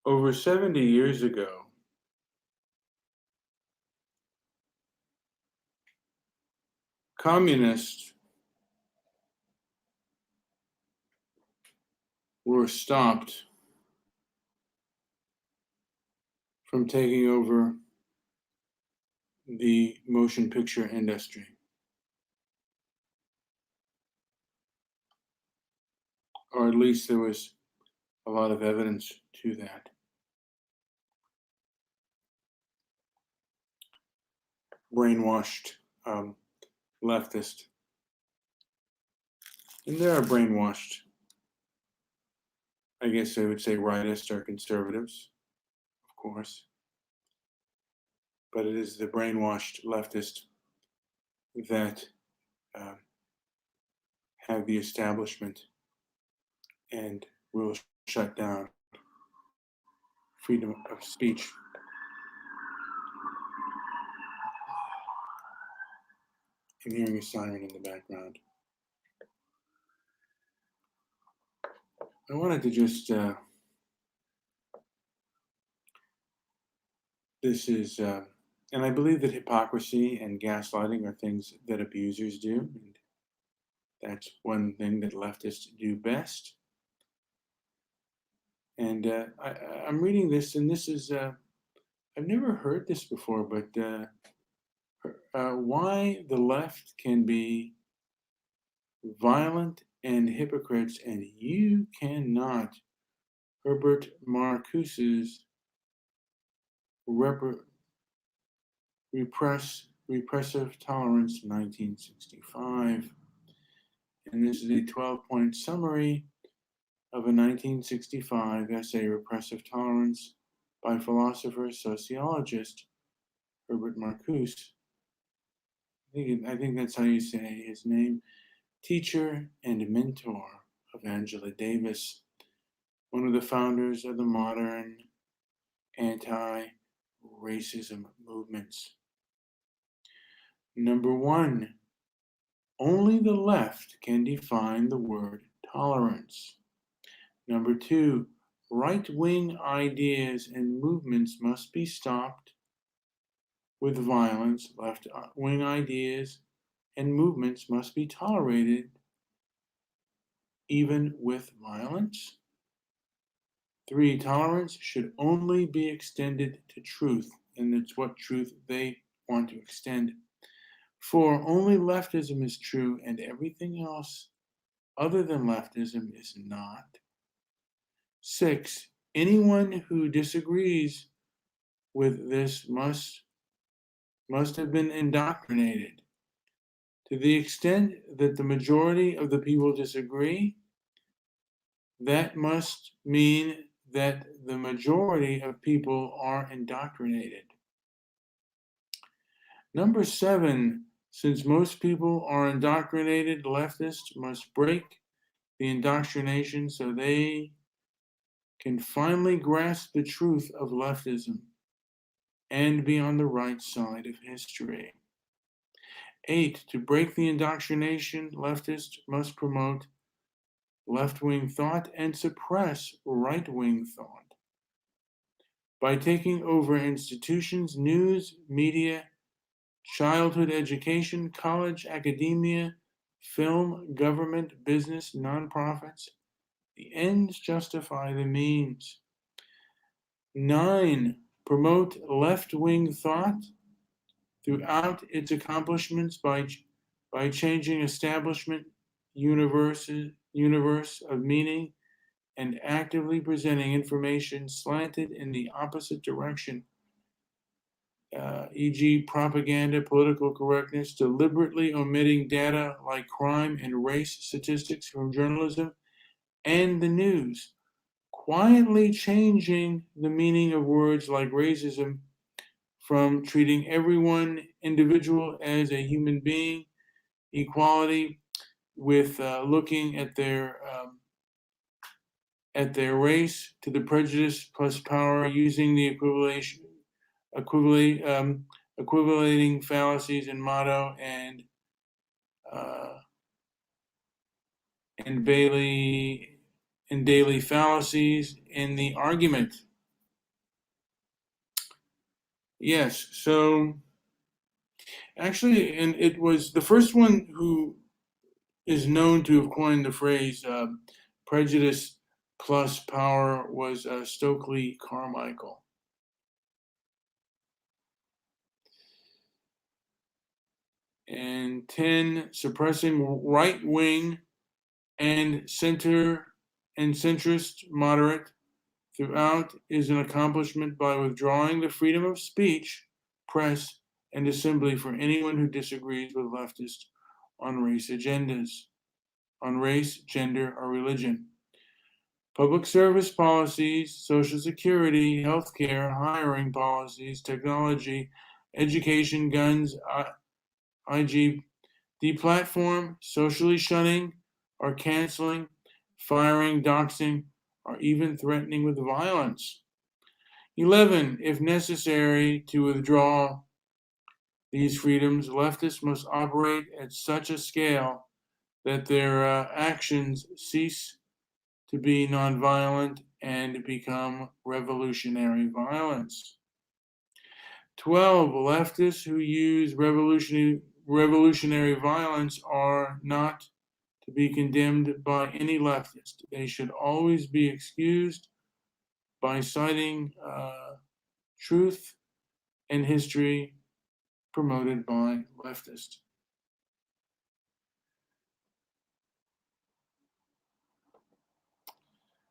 Over 70 years ago, communists were stopped from taking over the motion picture industry. Or at least there was a lot of evidence to that. Brainwashed leftist. And there are brainwashed, I guess I would say rightists or conservatives, of course. But it is the brainwashed leftist that have the establishment and will shut down freedom of speech. I'm hearing a siren in the background. I wanted to just, and I believe that hypocrisy and gaslighting are things that abusers do. And that's one thing that leftists do best. And I'm reading this, and this is, I've never heard this before, but why the left can be violent and hypocrites, and you cannot. Herbert Marcuse's Repressive Tolerance, 1965. And this is a 12-point summary of a 1965 essay, Repressive Tolerance, by philosopher, sociologist Herbert Marcuse. I think that's how you say his name. Teacher and mentor of Angela Davis, one of the founders of the modern anti-racism movements. Number one, only the left can define the word tolerance. Number two, right-wing ideas and movements must be stopped with violence. Left-wing ideas and movements must be tolerated even with violence. Three, tolerance should only be extended to truth, and it's what truth they want to extend. Four, only leftism is true and everything else other than leftism is not. Six, anyone who disagrees with this must have been indoctrinated. To the extent that the majority of the people disagree, that must mean that the majority of people are indoctrinated. Number seven, since most people are indoctrinated, leftists must break the indoctrination so they can finally grasp the truth of leftism and be on the right side of history. 8, to break the indoctrination, leftists must promote left-wing thought and suppress right-wing thought. By taking over institutions, news, media, childhood education, college, academia, film, government, business, nonprofits, the ends justify the means. 9, promote left-wing thought throughout its accomplishments by changing establishment universe of meaning and actively presenting information slanted in the opposite direction, e.g. propaganda, political correctness, deliberately omitting data like crime and race statistics from journalism and the news, quietly changing the meaning of words like racism from treating everyone individual as a human being, equality with looking at their race, to the prejudice plus power, using the equivalating fallacies and motto and daily fallacies in the argument. Yes. So actually, and it was the first one who is known to have coined the phrase prejudice plus power was Stokely Carmichael. And 10, suppressing right wing and center and centrist moderate throughout is an accomplishment by withdrawing the freedom of speech, press, and assembly for anyone who disagrees with leftists on race agendas, on race, gender, or religion. Public service policies, Social Security, healthcare, hiring policies, technology, education, guns, IG, deplatform, socially shunning, or canceling, firing, doxing, or even threatening with violence. 11. If necessary to withdraw these freedoms, leftists must operate at such a scale that their actions cease to be nonviolent and become revolutionary violence. 12. Leftists who use revolutionary violence are not to be condemned by any leftist. They should always be excused by citing truth and history promoted by leftists.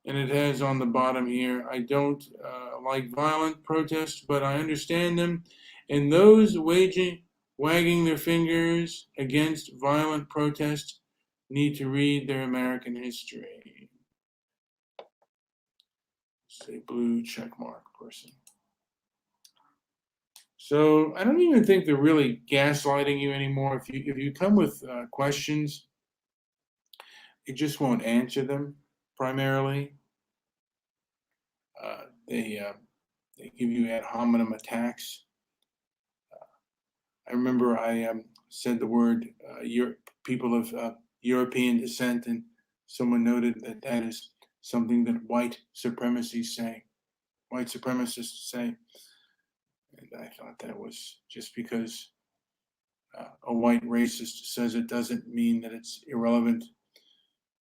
And it has on the bottom here, I don't like violent protests, but I understand them. And those wagging their fingers against violent protest need to read their American history. Say blue check mark person. So I don't even think they're really gaslighting you anymore. If you come with questions, it just won't answer them primarily. They give you ad hominem attacks. I remember I said the word people of European descent, and someone noted that that is something that white supremacists say. And I thought that was just because a white racist says it doesn't mean that it's irrelevant.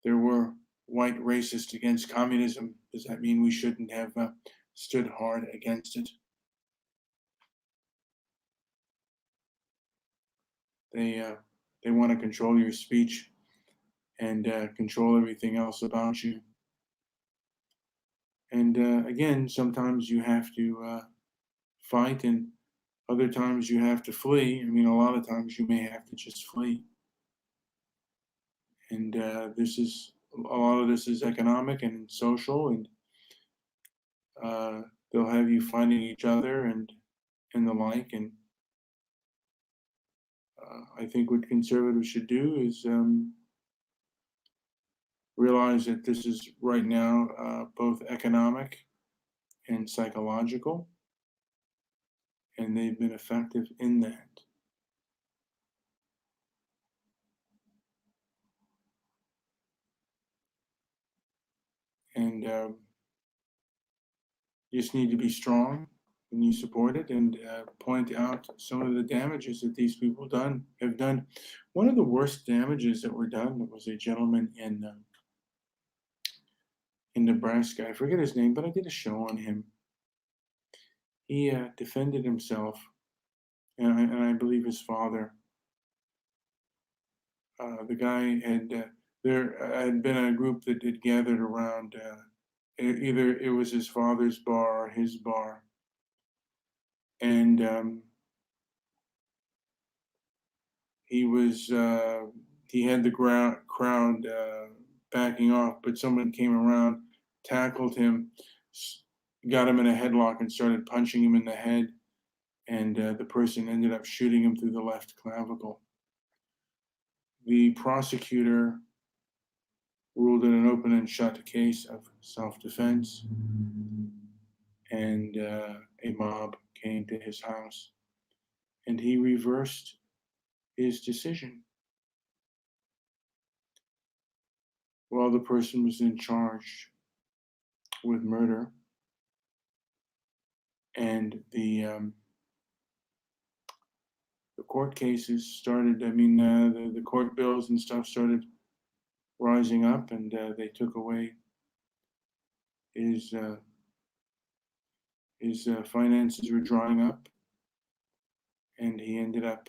There were white racists against communism. Does that mean we shouldn't have stood hard against it? They want to control your speech and control everything else about you. And again, sometimes you have to fight, and other times you have to flee. I mean, a lot of times you may have to just flee. And a lot of this is economic and social, and they'll have you finding each other and the like. And I think what conservatives should do is realize that this is right now both economic and psychological, and they've been effective in that. And you just need to be strong when you support it and point out some of the damages that these people have done. One of the worst damages that were done was a gentleman in Nebraska. I forget his name, but I did a show on him. He defended himself, and I believe his father. The guy had there had been a group that had gathered around. Either it was his father's bar or his bar, and he had the crowd backing off, but someone came around, tackled him, got him in a headlock, and started punching him in the head. And the person ended up shooting him through the left clavicle. The prosecutor ruled it an open and shut case of self-defense, and a mob came to his house, and he reversed his decision while the person was in charge with murder. And court cases started, the court bills and stuff started rising up, and they took away his finances were drying up, and he ended up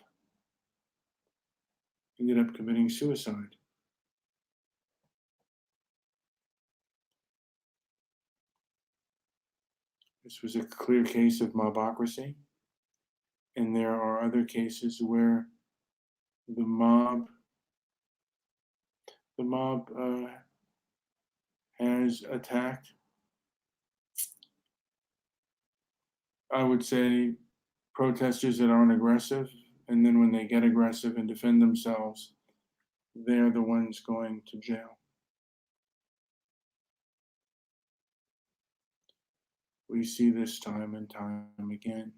committing suicide. This was a clear case of mobocracy, and there are other cases where the mob has attacked, I would say, protesters that aren't aggressive, and then when they get aggressive and defend themselves, they're the ones going to jail. We see this time and time again.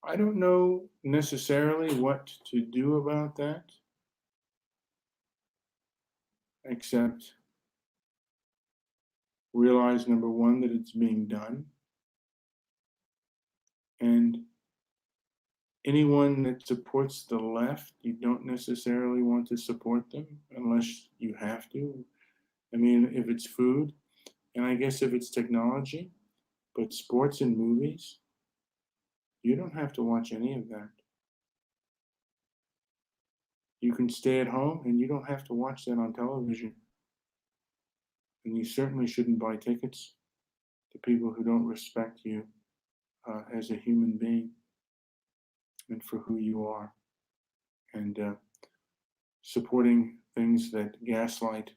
I don't know necessarily what to do about that, except realize, number one, that it's being done, and anyone that supports the left, you don't necessarily want to support them unless you have to. I mean, if it's food, and I guess if it's technology, but sports and movies, you don't have to watch any of that. You can stay at home and you don't have to watch that on television. And you certainly shouldn't buy tickets to people who don't respect you as a human being and for who you are. And supporting things that gaslight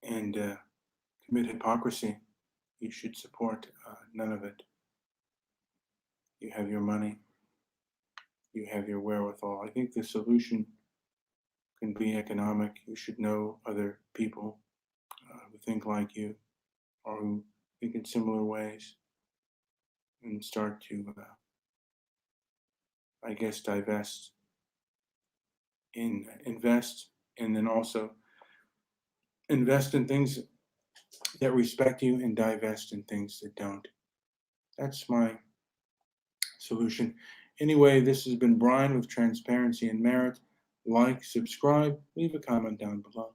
and commit hypocrisy, you should support none of it. You have your money, you have your wherewithal. I think the solution can be economic. You should know other people who think like you or who think in similar ways and start to, I guess, invest, and then also invest in things that respect you and divest in things that don't. That's my solution. Anyway, this has been Brian with Transparency and Merit. Like, subscribe, leave a comment down below.